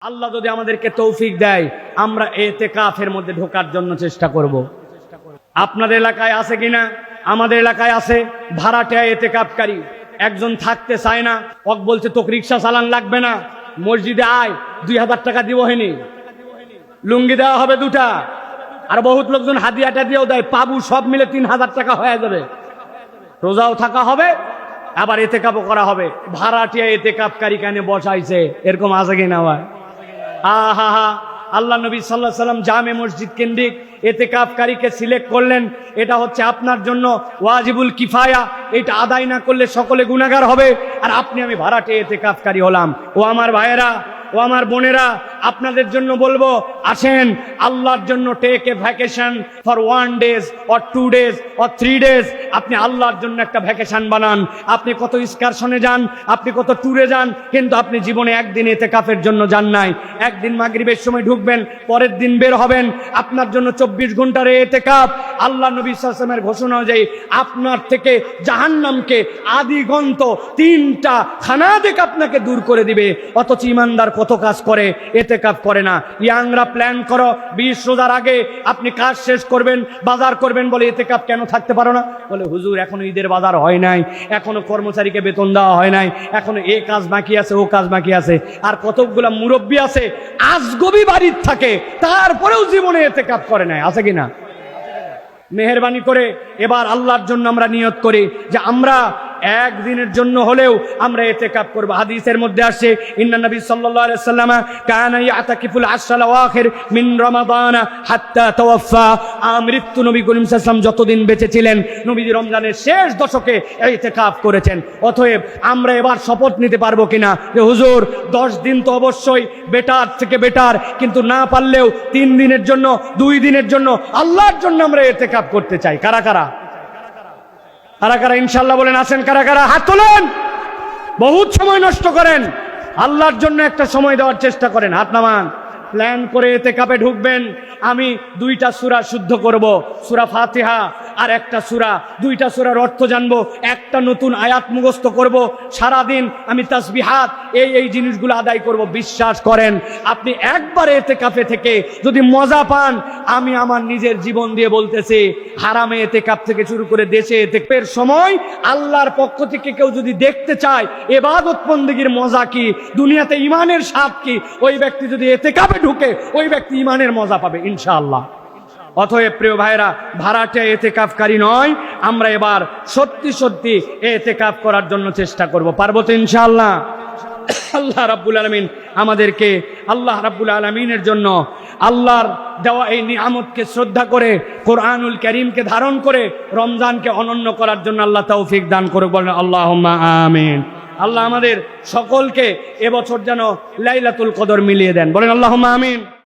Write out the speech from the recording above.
আল্লাহ যদি আমাদেরকে তৌফিক দেয় আমরা ইতিকাফের মধ্যে ঢোকার জন্য চেষ্টা করব। আপনাদের এলাকায় আছে কিনা? আমাদের এলাকায় আছে। ভাড়াটিয়া ইতিকাফকারী একজন থাকতে চায় না, ওক বলছে তোকে রিক্সা চালান লাগবে না, মসজিদে আয় 2000 টাকা দিব হয়নি, লুঙ্গি দেওয়া হবে 2টা, আর বহুত লোকজন হাদিয়াটা দিয়েও দেয়, পাবু সব মিলে 3000 টাকা হয়ে যাবে, রোজাও থাকা হবে আবার ইতিকাফও করা হবে। ভাড়াটিয়া ইতিকাফকারী কেন বসাইছে? এরকম আছে কিনা ভাই? আহা, আল্লাহ নবী সাল্লাল্লাহু আলাইহি ওয়াসাল্লাম জামে মসজিদ কেন্দ্রিক ইতিকাফকারীকে সিলেক্ট করলেন। এটা হচ্ছে আপনার জন্য ওয়াজিবুল কিফায়া, এটা আদায় না করলে সকলে গুনাহগার হবে। আর আপনি আমি ভাড়াটে ইতিকাফকারী হলাম। ও আমার ভাইয়েরা, ও আমার বোনেরা, আপনাদের জন্য বলবো, আসেন আল্লাহর জন্য take a vacation for 1 day or 2 days or 3 days। আপনি আল্লাহর জন্য একটা ভ্যাকেশন বানান। আপনি কত এক্সকারশনে যান, আপনি কত ট্যুরে যান, কিন্তু আপনি জীবনে একদিন ইতিকাফের জন্য যান নাই। একদিন মাগরিবের সময় ঢুকবেন, পরের দিন বের হবেন। আপনার জন্য 24 ঘন্টার ইতিকাফ। আল্লাহ নবী সাল্লাল্লাহু আলাইহি ওয়াসাল্লামের ঘোষণা অনুযায়ী আপনার থেকে জাহান্নামকে আদিগন্ত 3টা খানাদিক আপনাকে দূর করে দিবে। অথচ ইমানদার কত কাজ করে, ইতিকাফ করে না। ইয়াংরা প্ল্যান করো 20 রোজার আগে আপনি কাজ শেষ করবেন, বাজার করবেন, বলে ইতিকাফ কেন থাকতে পারো না? বলে হুজুর এখনো ঈদের বাজার হয় নাই, এখনো কর্মচারীকে বেতন দেওয়া হয় নাই, এখনো এ কাজ বাকি আছে, ও কাজ বাকি আছে। আর কতগুলা মুরব্বী আছে আজগবি বাড়ির থাকে, তারপরেও জীবনে ইতিকাফ করে নাই, আছে কিনা? মেহেরবানি করে এবার আল্লাহর জন্য আমরা নিয়ত করি যে আমরা একদিনের জন্য হলেও আমরা ইতিকাফ করব। হাদিসের মধ্যে আসে, ইন্না নবী সাল্লাল্লাহু আলাইহি ওয়াসাল্লাম কানা ইয়াতাকিফুল আশরাল আওয়াখির মিন রমাদান হাত্তা তাওয়াফা। মৃত্যু নবী করিম সাল্লাল্লাহু আলাইহি ওয়াসাল্লাম যতদিন বেঁচে ছিলেন, নবীজি রমজানের শেষ দশকে ইতিকাফ করেছেন। অতএব আমরা এবার শপথ নিতে পারবো কিনা যে হুজুর 10 দিন তো অবশ্যই বেটার থেকে বেটার, কিন্তু না পারলেও 3 দিনের জন্য, 2 দিনের জন্য আল্লাহর জন্য আমরা ইতিকাফ করতে চাই। কারা কারা ইনশাআল্লাহ বলেন? আসেন কারা কারা? হাত তোলেন। বহুত সময় নষ্ট করেন, আল্লাহর জন্য একটা সময় দেওয়ার চেষ্টা করেন। হাত নামান। প্ল্যান করে ইতিকাফে ঢুকবেন। আমি 2টা সূরা শুদ্ধ করব, সূরা ফাতিহা আর একটা সূরা, 2টা সূরার অর্থ জানবো, একটা নতুন আয়াত মুখস্থ করব। সারা দিন আমি তাসবিহাত এই জিনিসগুলো আদায় করব। বিশ্বাস করেন, আপনি একবার ইতিকাফে থেকে যদি মজা পান, আমি আমার নিজের জীবন দিয়ে বলতেছি, হারামে ইতিকাফ থেকে শুরু করে দেশে ইতিকাফের সময় আল্লাহর পক্ষ থেকে কেউ যদি দেখতে চায় ইবাদত বন্দেগীর মজা কি, দুনিয়াতে ঈমানের স্বাদ কি, ওই ব্যক্তি যদি ইতিকাফে ঢুকে ওই ব্যক্তি ঈমানের মজা পাবে ইনশাআল্লাহ। অতএব প্রিয় ভাইরা, ভাড়াটে ইতিকাফকারী নয়, আমরা এবার সত্যি সত্যি ইতিকাফ করার জন্য চেষ্টা করব। পারবো তো ইনশাআল্লাহ? আল্লাহ রাব্বুল আলামিন আমাদেরকে, আল্লাহ রাব্বুল আলামিনের জন্য আল্লাহর দেওয়া এই নিয়ামতকে শ্রদ্ধা করে, কোরআনুল কারীমকে ধারণ করে রমজানকে অনন্য করার জন্য আল্লাহ তৌফিক দান করুক। বলেন আল্লাহুম্মা আমিন। আল্লাহ আমাদের সকলকে এবছর যেন লাইলাতুল কদর মিলিয়ে দেন। বলেন আল্লাহুম্মা আমিন।